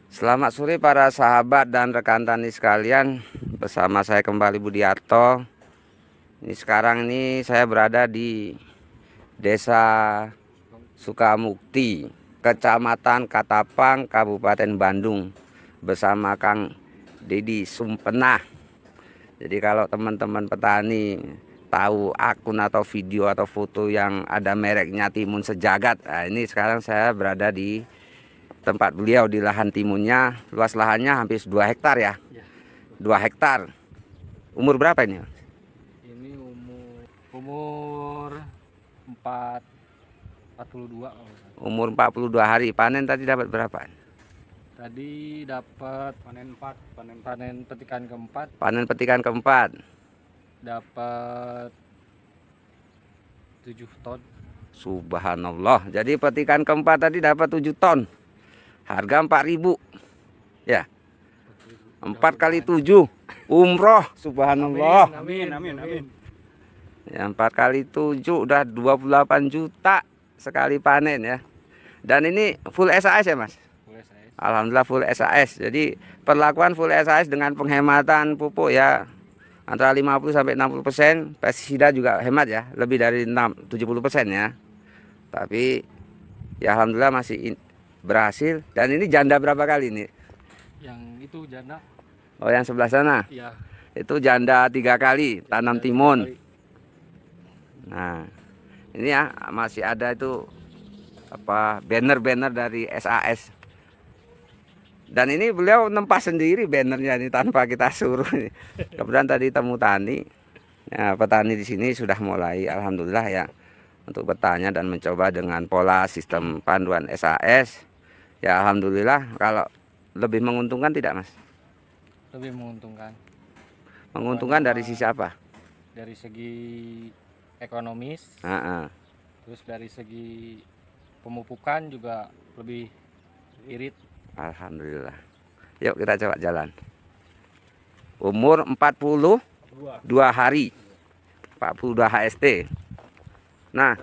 Selamat sore para sahabat dan rekan tani sekalian. Bersama saya kembali Budiarto. Ini sekarang ini saya berada di Desa Sukamukti, Kecamatan Katapang, Kabupaten Bandung, bersama Kang Dedi Sumpenah. Jadi kalau teman-teman petani tahu akun atau video atau foto yang ada mereknya Timun Sejagat, nah ini sekarang saya berada di tempat beliau di lahan timunnya. Luas lahannya hampir 2 hektar ya. 2 hektar. Umur berapa ini? Ini umur 42 kalau nggak salah. Umur 42 hari. Panen tadi dapat berapa? Tadi dapat panen petikan keempat Panen petikan keempat dapat 7 ton. Subhanallah. Jadi petikan keempat tadi dapat 7 ton. Harga 4.000. Ya. 4 kali 7 umroh. Subhanallah. Amin. Ya, 4 kali 7 udah 28 juta sekali panen ya. Dan ini full SAS ya Mas? Boleh saya. Alhamdulillah full SAS. Jadi perlakuan full SAS dengan penghematan pupuk ya antara 50 sampai 60%. Pestisida juga hemat ya, lebih dari 70% ya. Tapi ya alhamdulillah masih berhasil. Dan ini janda berapa kali nih? Yang itu janda. Oh, yang sebelah sana. Iya. Itu janda 3 kali tanam timun. Kali. Nah, ini ya masih ada itu apa banner-banner dari SAS. Dan ini beliau nempas sendiri bannernya ini tanpa kita suruh. Kemudian tadi temu tani. Ya, petani di sini sudah mulai alhamdulillah ya untuk bertanya dan mencoba dengan pola sistem panduan SAS. Ya alhamdulillah. Kalau lebih menguntungkan tidak Mas? Lebih menguntungkan. Menguntungkan dari sisi apa? Dari segi ekonomis, terus dari segi pemupukan juga lebih irit. Alhamdulillah. Yuk kita coba jalan. Umur 42 hari. 42 HST. Nah,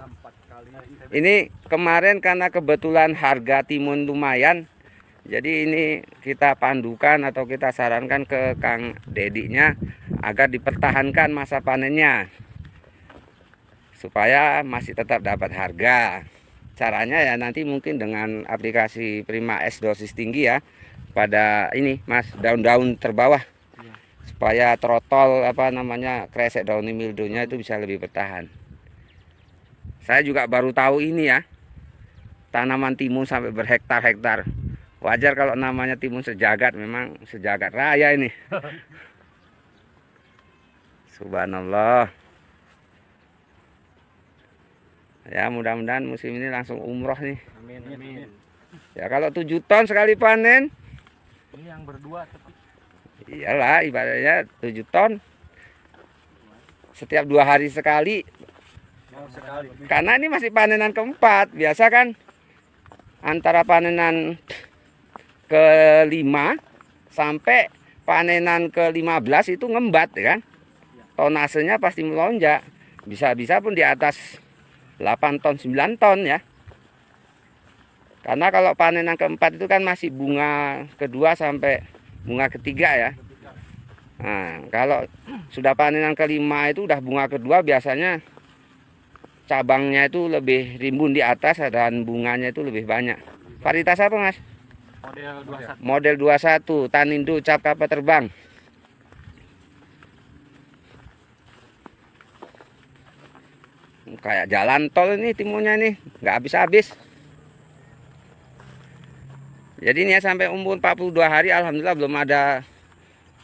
ini kemarin karena kebetulan harga timun lumayan, jadi ini kita pandukan atau kita sarankan ke Kang Dedinya agar dipertahankan masa panennya supaya masih tetap dapat harga. Caranya ya nanti mungkin dengan aplikasi Prima S dosis tinggi ya pada ini Mas, daun-daun terbawah supaya trotol apa namanya kresek daun mildew-nya itu bisa lebih bertahan. Saya juga baru tahu ini ya, tanaman timun sampai berhektar-hektar. Wajar kalau namanya timun sejagat, memang sejagat raya ini. Subhanallah. Ya mudah-mudahan musim ini langsung umroh nih. Amin. Ya kalau 7 ton sekali panen, Ini yang berdua tapi iyalah ibaratnya 7 ton. Setiap 2 hari sekali. Karena ini masih panenan keempat. Biasa kan antara panenan ke-5 sampai panenan ke-15 itu ngembat ya kan. Tonasenya pasti melonjak. Bisa-bisa pun di atas 8 ton, 9 ton ya. Karena kalau panenan keempat itu kan masih bunga kedua sampai bunga ketiga ya. Nah, kalau sudah panenan kelima itu udah bunga kedua, biasanya cabangnya itu lebih rimbun di atas dan bunganya itu lebih banyak. Varietas apa Mas? model 21. Model 21 Tanindo Cap Kapal Terbang. Kayak jalan tol ini timunnya nih, nggak habis-habis. Jadi ini ya sampai umur 42 hari alhamdulillah belum ada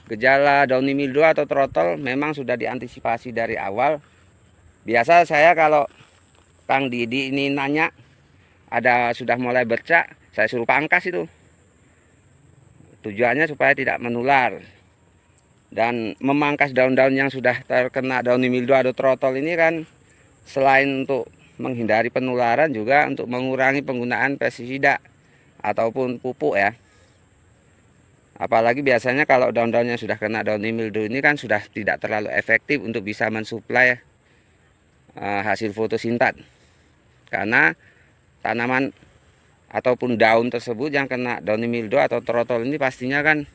gejala downy mildew atau trotol, memang sudah diantisipasi dari awal. Biasa saya kalau Kang Didi ini nanya ada sudah mulai bercak, saya suruh pangkas itu. Tujuannya supaya tidak menular. Dan memangkas daun-daun yang sudah terkena downy mildew atau trotol ini kan selain untuk menghindari penularan juga untuk mengurangi penggunaan pestisida ataupun pupuk ya. Apalagi biasanya kalau daun-daun yang sudah kena downy mildew ini kan sudah tidak terlalu efektif untuk bisa mensuplai hasil fotosintat. Karena tanaman ataupun daun tersebut yang kena daun mildew atau trotol ini pastinya kan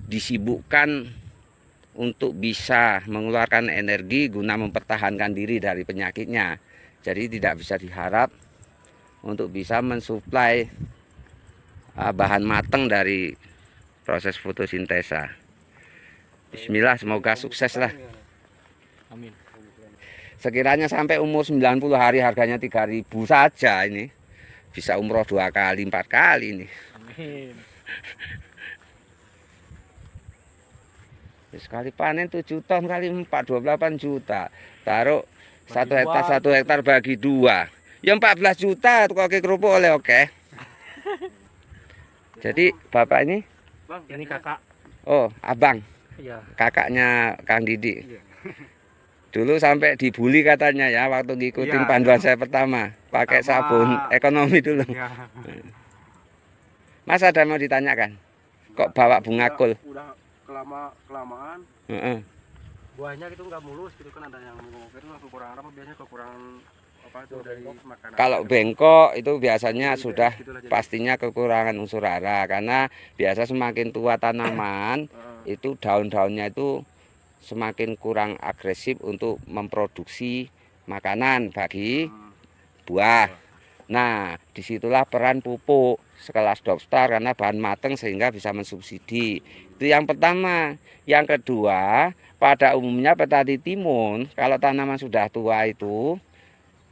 disibukkan untuk bisa mengeluarkan energi guna mempertahankan diri dari penyakitnya. Jadi tidak bisa diharap untuk bisa mensuplai bahan matang dari proses fotosintesa. Bismillah, semoga sukses lah. Amin. Sekiranya sampai umur 90 hari harganya 3.000 saja ini. Bisa umroh 2 kali, 4 kali ini. Amin. Sekali panen 7 ton kali 4, 28 juta. Taruh Bagi 1 hektar bagi 2. Ya 14 juta tuh kaki kerupuk oleh oke. Jadi Bapak ini? Bang, ini kakak. Oh, abang. Iya. Kakaknya Kang Didi. Dulu sampai dibully katanya ya waktu ngikutin panduan saya pertama. Pakai sabun ekonomi dulu. Iya. Mas ada mau ditanyakan? Kok bawa bunga kol? Udah kelamaan Heeh. buahnya gitu nggak mulus gitu kan, ada yang mungkin kekurangan apa, biasanya kekurangan apa itu dari makanan. Kalau bengkok itu biasanya Jadi, sudah gitulah jadi. pastinya kekurangan unsur hara, karena biasa semakin tua tanaman itu daun-daunnya itu semakin kurang agresif untuk memproduksi makanan bagi buah. Nah, disitulah peran pupuk sekelas Dopstar karena bahan matang sehingga bisa mensubsidi. Itu yang pertama. Yang kedua, pada umumnya petani timun kalau tanaman sudah tua itu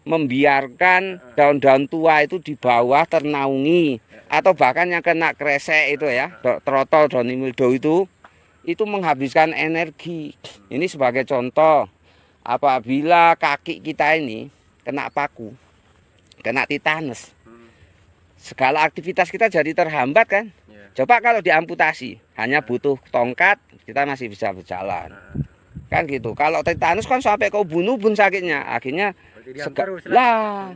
membiarkan daun-daun tua itu di bawah ternaungi, atau bahkan yang kena kresek itu ya, trotol, daun mildew itu menghabiskan energi. Ini sebagai contoh, apabila kaki kita ini kena paku, kena tetanus, segala aktivitas kita jadi terhambat kan. Coba kalau diamputasi, hanya butuh tongkat, kita masih bisa berjalan. Kan gitu. Kalau tetanus kan sampai ke ubun-ubun sakitnya. Akhirnya lah.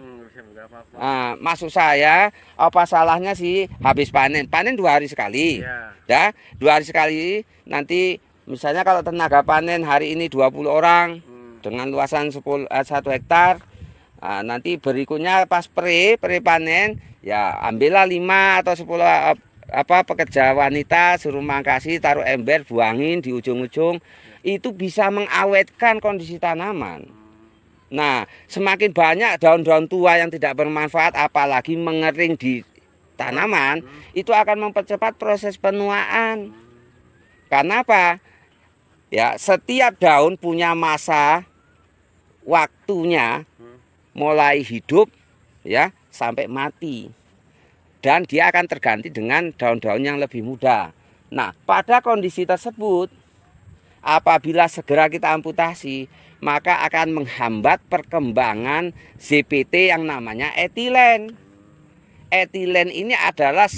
Maksud saya, apa salahnya sih habis panen? Panen 2 hari sekali. Ya, 2 hari sekali. Nanti misalnya kalau tenaga panen hari ini 20 orang dengan luasan 1 hektar. Nanti berikutnya pas pre panen ya ambillah 5 atau 10 pekerja wanita, suruh mangkasi, taruh ember, buangin di ujung-ujung. Itu bisa mengawetkan kondisi tanaman. Nah, semakin banyak daun-daun tua yang tidak bermanfaat apalagi mengering di tanaman, itu akan mempercepat proses penuaan. Karena apa? Ya, setiap daun punya masa waktunya mulai hidup ya sampai mati. Dan dia akan terganti dengan daun-daun yang lebih muda. Nah, pada kondisi tersebut, apabila segera kita amputasi, maka akan menghambat perkembangan ZPT yang namanya etilen. Etilen ini adalah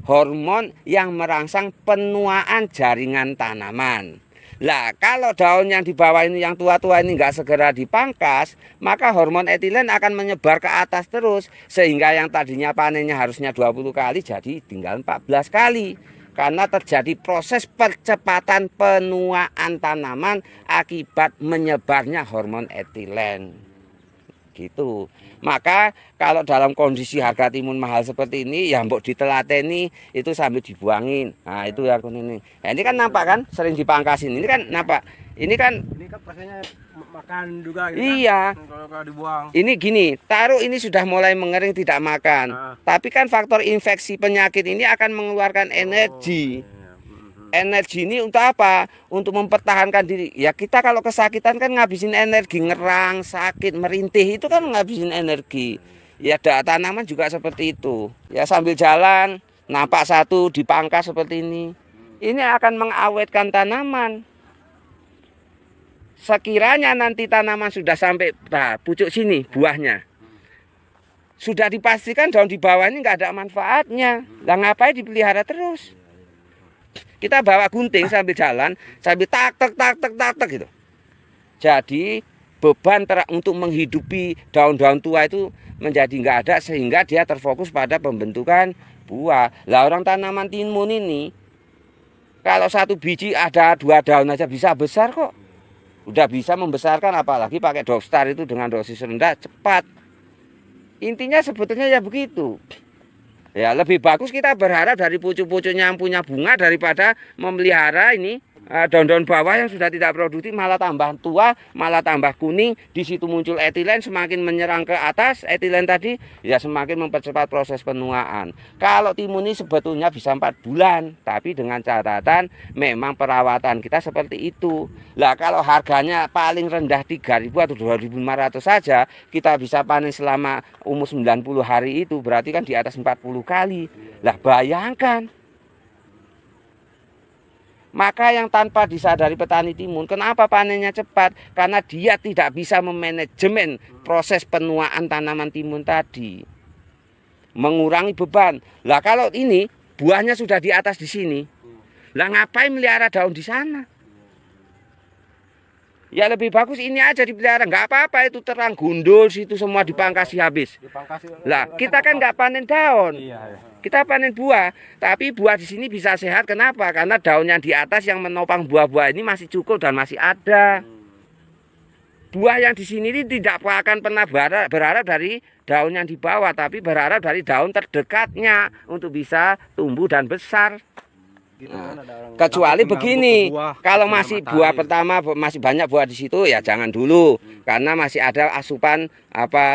hormon yang merangsang penuaan jaringan tanaman. Lah, kalau daun yang di bawah ini yang tua-tua ini nggak segera dipangkas, maka hormon etilen akan menyebar ke atas terus, sehingga yang tadinya panennya harusnya 20 kali jadi tinggal 14 kali. Karena terjadi proses percepatan penuaan tanaman akibat menyebarnya hormon etilen. Gitu. Maka kalau dalam kondisi harga timun mahal seperti ini, ya mbok ditelateni itu sambil dibuangin. Nah, itu yang ini. Nah, ini kan nampak kan sering dipangkasin. Ini kan nampak. Ini kan prosesnya makan juga gitu. Iya. Kan? Kalau dibuang. Ini gini, taruh ini sudah mulai mengering tidak makan. Tapi kan faktor infeksi penyakit ini akan mengeluarkan energi. Energi ini untuk apa? Untuk mempertahankan diri. Ya kita kalau kesakitan kan ngabisin energi, ngerang, sakit, merintih itu kan ngabisin energi. Ya tanaman juga seperti itu. Ya sambil jalan, nampak satu dipangkas seperti ini. Ini akan mengawetkan tanaman. Sekiranya nanti tanaman sudah sampai pucuk sini buahnya, sudah dipastikan daun di bawah ini nggak ada manfaatnya. Lah ngapain dipelihara terus? Kita bawa gunting sambil jalan, sambil tak gitu. Jadi beban untuk menghidupi daun-daun tua itu menjadi nggak ada, sehingga dia terfokus pada pembentukan buah. Lah orang tanaman timun ini kalau 1 biji ada 2 daun aja bisa besar kok. Udah bisa membesarkan, apalagi pakai Dopstar itu dengan dosis rendah cepat. Intinya sebetulnya ya begitu. Ya lebih bagus kita berharap dari pucuk-pucuknya yang punya bunga daripada memelihara ini daun-daun bawah yang sudah tidak produktif, malah tambah tua, malah tambah kuning. Di situ muncul etilen, semakin menyerang ke atas etilen tadi, ya semakin mempercepat proses penuaan. Kalau timun ini sebetulnya bisa 4 bulan, tapi dengan catatan memang perawatan kita seperti itu. Lah kalau harganya paling rendah 3.000 atau 2.500 saja, kita bisa panen selama umur 90 hari itu, berarti kan di atas 40 kali. Lah bayangkan. Maka yang tanpa disadari petani timun, kenapa panennya cepat? Karena dia tidak bisa memanajemen proses penuaan tanaman timun tadi. Mengurangi beban. Lah kalau ini buahnya sudah di atas di sini. Lah ngapain melihara daun di sana? Ya lebih bagus ini aja dipelihara, nggak apa-apa itu terang gundul situ semua dipangkasi habis. Lah kita kan nggak panen daun, kita panen buah. Tapi buah di sini bisa sehat, kenapa? Karena daunnya di atas yang menopang buah-buah ini masih cukup dan masih ada. Buah yang di sini ini tidak akan pernah berharap dari daun yang di bawah, tapi berharap dari daun terdekatnya untuk bisa tumbuh dan besar. Nah, kecuali begini, kalau masih buah pertama masih banyak buah di situ ya jangan dulu, karena masih ada asupan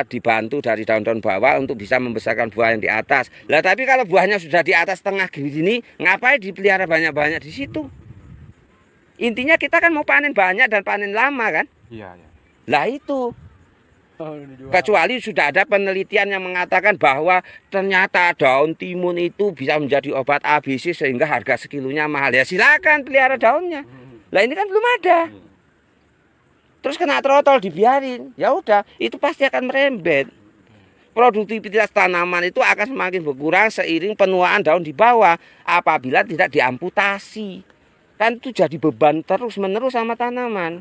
dibantu dari daun-daun bawah untuk bisa membesarkan buah yang di atas. Lah tapi kalau buahnya sudah di atas tengah gini, ngapain dipelihara banyak-banyak di situ? Intinya kita kan mau panen banyak dan panen lama kan? Iya. Lah itu. Kecuali sudah ada penelitian yang mengatakan bahwa ternyata daun timun itu bisa menjadi obat ABC sehingga harga sekilonya mahal. Ya silakan pelihara daunnya. Lah ini kan belum ada. Terus kena trotol dibiarin. Ya udah, itu pasti akan merembet. Produktivitas tanaman itu akan semakin berkurang seiring penuaan daun di bawah apabila tidak diamputasi. Kan itu jadi beban terus-menerus sama tanaman.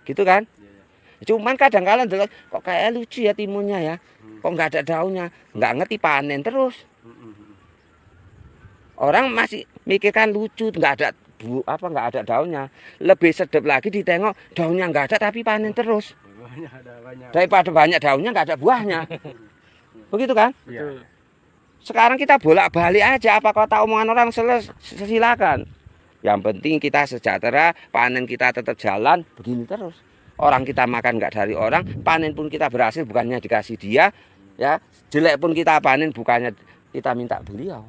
Gitu kan? Cuman kadang-kadang kok kayak lucu ya timunnya ya, kok nggak ada daunnya, nggak ngerti panen terus. Orang masih mikirkan lucu, nggak ada daunnya. Lebih sedep lagi ditengok daunnya nggak ada tapi panen terus. Daripada banyak daunnya nggak ada buahnya. Begitu kan? Betul. Sekarang kita bolak-balik aja, apa kata omongan orang silakan. Yang penting kita sejahtera, panen kita tetap jalan, begini terus. Orang kita makan nggak dari orang, panen pun kita berhasil bukannya dikasih dia, ya jelek pun kita panen bukannya kita minta beliau.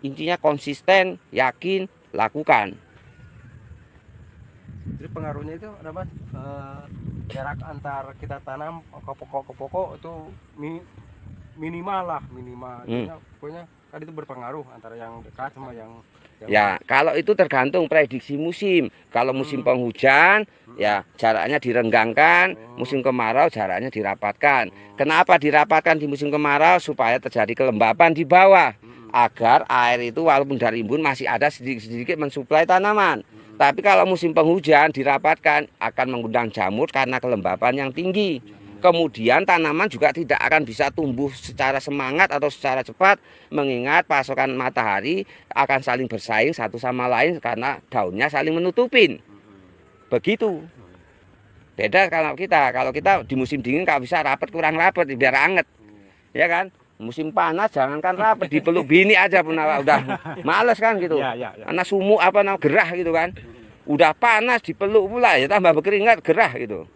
Intinya konsisten, yakin, lakukan. Jadi pengaruhnya itu ada Mas, jarak antar kita tanam ke pokok itu minimal. Pokoknya kan itu berpengaruh antara yang dekat sama yang ya kalau itu tergantung prediksi musim. Kalau musim penghujan ya jaraknya direnggangkan, musim kemarau jaraknya dirapatkan. Kenapa dirapatkan di musim kemarau? Supaya terjadi kelembapan di bawah, agar air itu walaupun dari embun masih ada sedikit-sedikit mensuplai tanaman. Tapi kalau musim penghujan dirapatkan akan mengundang jamur karena kelembapan yang tinggi. Kemudian tanaman juga tidak akan bisa tumbuh secara semangat atau secara cepat, mengingat pasokan matahari akan saling bersaing satu sama lain karena daunnya saling menutupin. Begitu. Beda kalau kita di musim dingin kalau bisa rapat kurang rapat biar anget. Ya kan? Musim panas jangankan rapat, dipeluk bini aja pun udah males kan gitu. Karena sumuk gerah gitu kan. Udah panas dipeluk pula ya tambah berkeringat gerah gitu.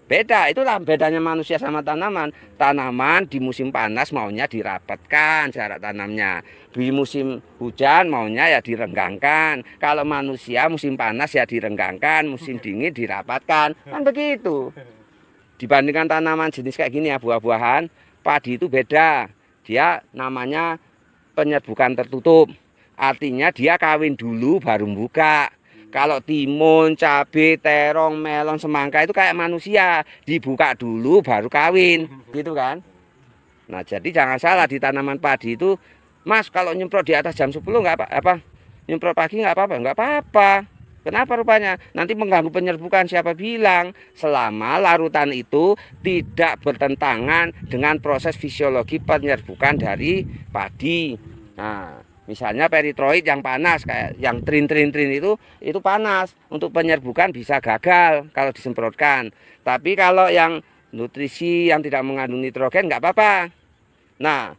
Beda, itulah bedanya manusia sama tanaman. Tanaman di musim panas maunya dirapatkan jarak tanamnya. Di musim hujan maunya ya direnggangkan. Kalau manusia musim panas ya direnggangkan, musim dingin dirapatkan. Kan begitu. Dibandingkan tanaman jenis kayak gini ya, buah-buahan, padi itu beda. Dia namanya penyerbukan tertutup. Artinya dia kawin dulu baru buka. Kalau timun, cabai, terong, melon, semangka itu kayak manusia, dibuka dulu baru kawin, gitu kan? Nah, jadi jangan salah di tanaman padi itu, Mas, kalau nyemprot di atas jam 10 nggak nyemprot pagi nggak apa-apa. Kenapa rupanya? Nanti mengganggu penyerbukan, siapa bilang? Selama larutan itu tidak bertentangan dengan proses fisiologi penyerbukan dari padi. Nah, misalnya peritroid yang panas kayak yang trin itu panas, untuk penyerbukan bisa gagal kalau disemprotkan. Tapi kalau yang nutrisi yang tidak mengandung nitrogen nggak apa-apa. Nah,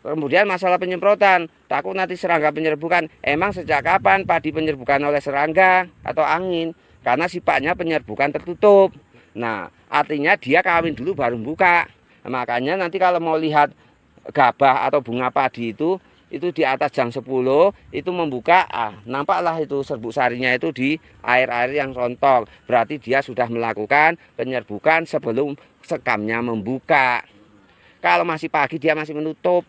Kemudian masalah penyemprotan, takut nanti serangga penyerbukan. Emang sejak kapan padi penyerbukan oleh serangga atau angin? Karena sifatnya penyerbukan tertutup. Nah, artinya dia kawin dulu baru buka. Nah, makanya nanti kalau mau lihat gabah atau bunga padi itu di atas jam 10 itu membuka, nampaklah itu serbuk sarinya itu di air-air yang rontok. Berarti dia sudah melakukan penyerbukan sebelum sekamnya membuka. Kalau masih pagi dia masih menutup.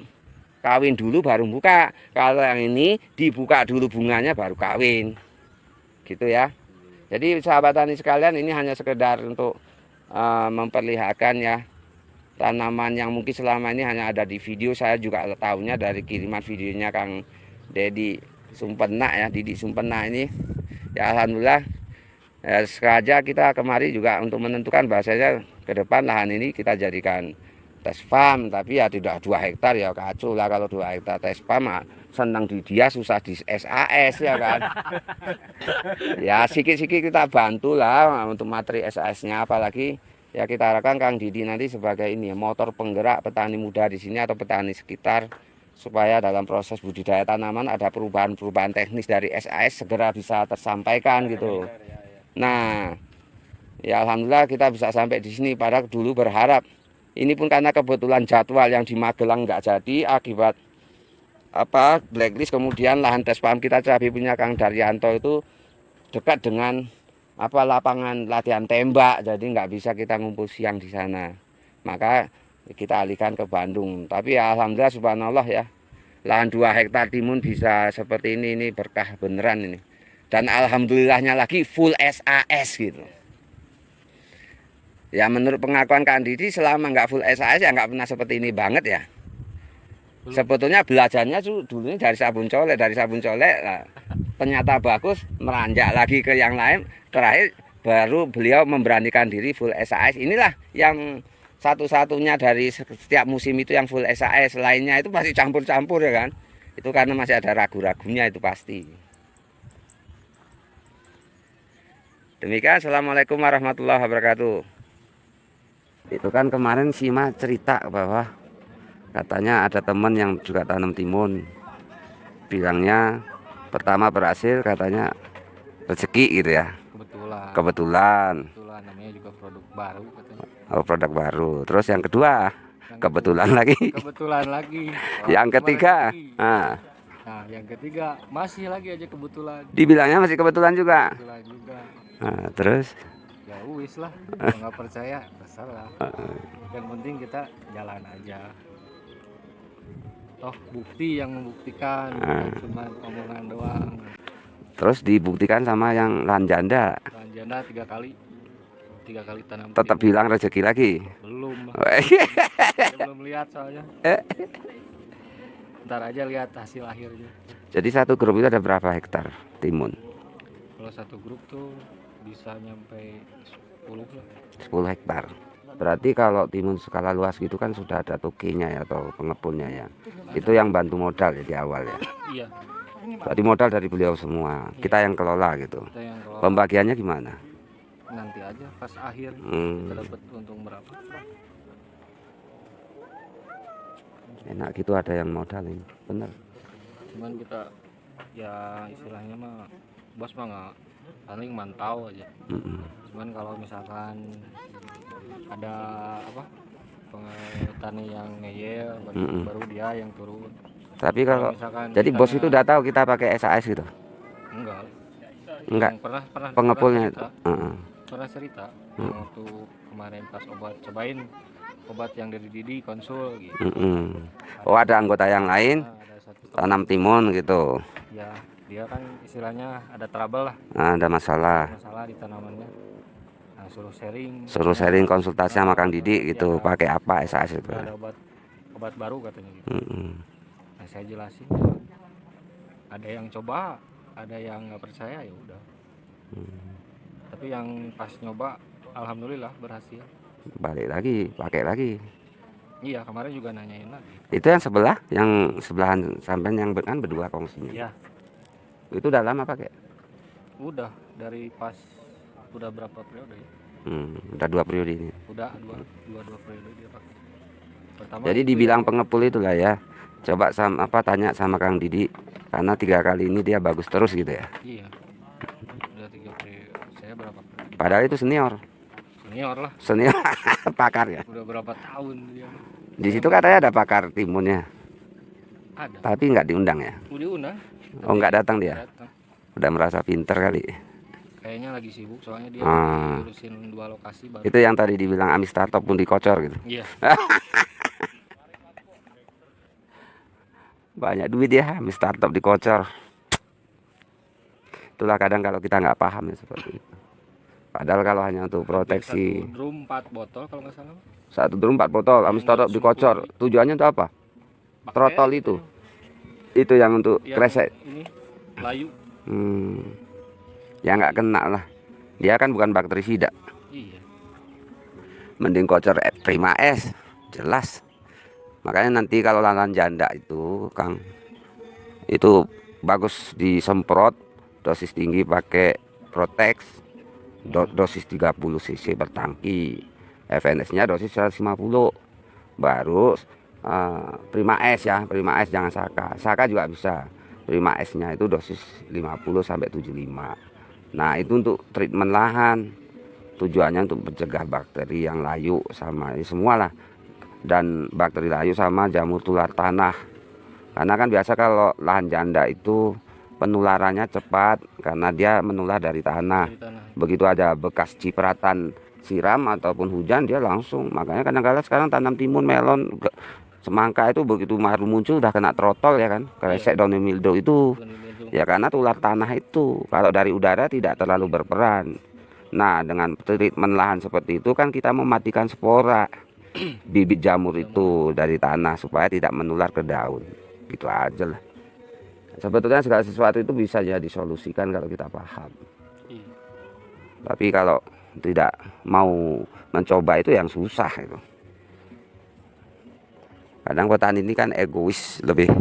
Kawin dulu baru buka. Kalau yang ini dibuka dulu bunganya baru kawin. Gitu ya. Jadi sahabat tani sekalian, ini hanya sekedar untuk memperlihatkan ya tanaman yang mungkin selama ini hanya ada di video. Saya juga tahunya dari kiriman videonya Kang Dedi Sumpenak ya, Didi Sumpenak ini. Ya alhamdulillah ya, sengaja kita kemari juga untuk menentukan bahasanya ke depan lahan ini kita jadikan tes farm, tapi ya tidak 2 hektar ya kacau lah kalau 2 hektar tes farm. Senang di dia susah di SAS ya kan. Ya sikit-sikit kita bantu lah untuk materi SAS-nya, apalagi ya kita harapkan Kang Didi nanti sebagai ini motor penggerak petani muda di sini atau petani sekitar, supaya dalam proses budidaya tanaman ada perubahan-perubahan teknis dari SAS segera bisa tersampaikan gitu. Nah, ya alhamdulillah kita bisa sampai di sini. Padahal dulu berharap, ini pun karena kebetulan jadwal yang di Magelang nggak jadi akibat blacklist. Kemudian lahan tes farm kita cabai punya Kang Daryanto itu dekat dengan lapangan latihan tembak, jadi nggak bisa kita ngumpul siang di sana. Maka kita alihkan ke Bandung. Tapi ya alhamdulillah subhanallah ya, lahan 2 hektar timun bisa seperti ini berkah beneran ini. Dan alhamdulillahnya lagi full SAS gitu. Ya menurut pengakuan Kang Didi, selama nggak full SAS ya nggak pernah seperti ini banget ya. Sebetulnya belajarnya dulunya dari sabun colek, nah, ternyata bagus, meranjak lagi ke yang lain. Terakhir baru beliau memberanikan diri full SAS. Inilah yang satu-satunya dari setiap musim itu yang full SAS. Lainnya itu masih campur-campur ya kan. Itu karena masih ada ragu-ragunya itu pasti. Demikian, assalamualaikum warahmatullahi wabarakatuh. Itu kan kemarin Sima cerita bahwa katanya ada teman yang juga tanam timun. Bilangnya pertama berhasil, katanya rezeki gitu ya. Kebetulan namanya juga produk baru katanya. Oh, produk baru. Terus yang kedua kebetulan lagi. Yang ketiga nah yang ketiga masih lagi aja kebetulan. Dibilangnya masih kebetulan juga. Nah, terus Ya wis lah, kalau nggak percaya terserah. Yang penting kita jalan aja. Toh bukti yang membuktikan, bukan cuma omongan doang. Terus dibuktikan sama yang lahan janda. Lahan janda 3 kali tanam. Tetap bilang rezeki lagi. Belum. Saya belum lihat soalnya. Ntar aja lihat hasil akhirnya. Jadi satu grup itu ada berapa hektar timun? Kalau satu grup tuh bisa nyampe 10 lah. 10 hektar. Berarti kalau timun skala luas gitu kan sudah ada tokinya ya atau pengepulnya ya. Itu yang bantu modal ya di awal ya. Iya. Berarti modal dari beliau semua. Kita yang kelola gitu. Kita yang kelola. Pembagiannya gimana? Nanti aja pas akhir kita dapat untung berapa. Enak gitu ada yang modal ini. Bener. Cuman kita ya istilahnya mah bos mah nggak, paling mantau aja. Cuman kalau misalkan ada petani yang ngeyel baru dia yang turun. Tapi kalau jadi bos itu udah tahu kita pakai SAS gitu? Enggak. Pernah pengepulnya pernah cerita waktu kemarin pas cobain obat yang dari Didi konsul gitu. Oh ada anggota yang lain tanam timun gitu ya, dia kan istilahnya ada trouble lah. ada masalah di tanamannya. Nah, suruh sharing konsultasi sama Kang Didi gitu ya, pakai apa SAS itu ada obat baru katanya gitu. Nah, saya jelasin, ada yang coba, ada yang nggak percaya, ya udah. Tapi yang pas nyoba alhamdulillah berhasil. Balik lagi pakai lagi. Iya, kemarin juga nanyain lagi. Itu yang sebelahan sampai yang kan berdua kongsinya. Iya. Itu udah lama pakai? Udah dari pas udah berapa periode ya? Udah 2 periode ini. Udah dua periode dia pakai. Pertama jadi dibilang pengepul itulah ya. Coba tanya sama Kang Didi, karena 3 kali ini dia bagus terus gitu ya. Iya. Udah 3 kali. Saya berapa kali? Padahal itu senior Senior lah. pakar ya. Udah berapa tahun dia. Di situ katanya ada pakar timunnya, Ada. tapi nggak diundang ya. Udah undang. Oh, nggak datang dia. Datang. Udah merasa pinter kali. Kayaknya lagi sibuk soalnya dia Ah. urusin 2 lokasi baru. Itu yang tadi dibilang Amis Startup pun dikocor gitu. Iya. Banyak duit ya Amis Startup dikocor. Itulah kadang kalau kita nggak paham ya seperti itu. Padahal kalau hanya untuk proteksi, Satu drum 4 botol kalau nggak salah. 1 drum 4 botol Amis Startup dikocor. Tujuannya untuk apa? Pakai Trotol itu. Itu yang untuk yang kresek. ini layu. Ya nggak kena lah. Dia kan bukan bakterisida. Iya. Mending kocor Prima S, jelas. Makanya nanti kalau lahan janda itu Kang, itu bagus disemprot dosis tinggi pakai Protex, dosis 30 cc per tangki, FNS nya dosis 150, baru Prima S ya, Prima S jangan Saka juga bisa. Prima S nya itu dosis 50 sampai 75. Nah itu untuk treatment lahan, tujuannya untuk mencegah bakteri yang layu sama ini semua lah, dan bakteri layu sama jamur tular tanah. Karena kan biasa kalau lahan janda itu penularannya cepat karena dia menular dari tanah. Dari tanah. Begitu ada bekas cipratan siram ataupun hujan dia langsung. Makanya kadang-kadang sekarang tanam timun, melon, semangka itu begitu baru muncul udah kena trotol ya kan, kresek daun mildew itu. Ya karena tular tanah itu kalau dari udara tidak terlalu berperan. Nah dengan treatment lahan seperti itu kan kita mematikan spora bibit jamur itu dari tanah supaya tidak menular ke daun. Gitu aja lah. Sebetulnya segala sesuatu itu bisa ya disolusikan kalau kita paham. Iya. Tapi kalau tidak mau mencoba itu yang susah itu. Kadang petani ini kan egois, lebih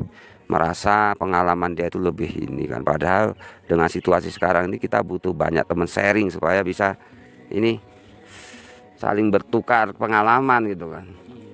merasa pengalaman dia itu lebih ini kan. Padahal dengan situasi sekarang ini kita butuh banyak teman sharing supaya bisa ini saling bertukar pengalaman gitu kan. Iya.